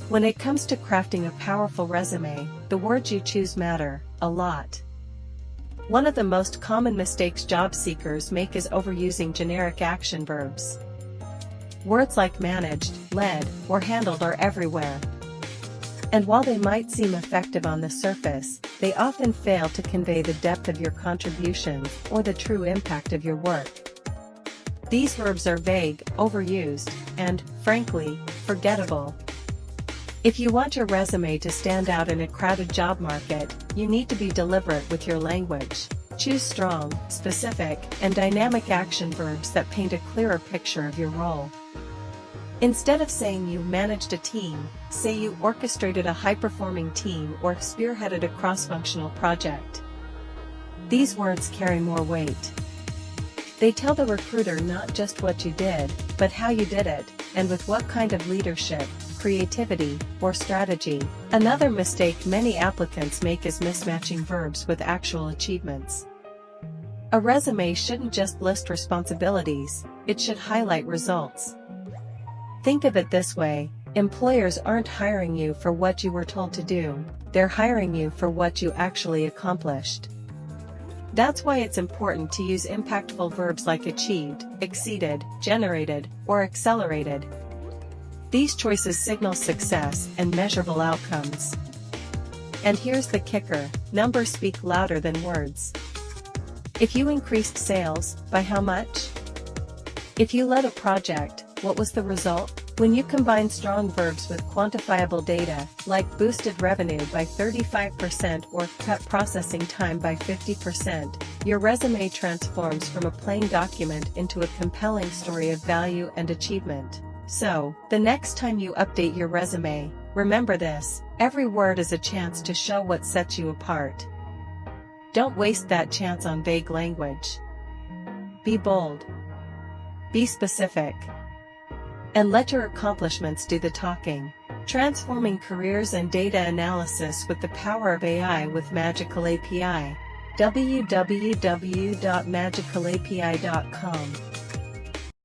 When it comes to crafting a powerful resume, the words you choose matter a lot. One of the most common mistakes job seekers make is overusing generic action verbs. Words like managed, led, or handled are everywhere. And while they might seem effective on the surface, they often fail to convey the depth of your contributions or the true impact of your work. These verbs are vague, overused, and, frankly, forgettable. If you want your resume to stand out in a crowded job market, you need to be deliberate with your language. Choose strong, specific, and dynamic action verbs that paint a clearer picture of your role. Instead of saying you managed a team, say you orchestrated a high-performing team or spearheaded a cross-functional project. These words carry more weight. They tell the recruiter not just what you did, but how you did it, and with what kind of leadership, creativity, or strategy. Another mistake many applicants make is mismatching verbs with actual achievements. A resume shouldn't just list responsibilities, it should highlight results. Think of it this way: employers aren't hiring you for what you were told to do, they're hiring you for what you actually accomplished. That's why it's important to use impactful verbs like achieved, exceeded, generated, or accelerated. These choices signal success and measurable outcomes. And here's the kicker: numbers speak louder than words. If you increased sales, by how much? If you led a project, what was the result? When you combine strong verbs with quantifiable data, like boosted revenue by 35% or cut processing time by 50%, your resume transforms from a plain document into a compelling story of value and achievement. So, the next time you update your resume, remember this: every word is a chance to show what sets you apart. Don't waste that chance on vague language. Be bold. Be specific. And let your accomplishments do the talking. Transforming careers and data analysis with the power of AI with Magical API. www.magicalapi.com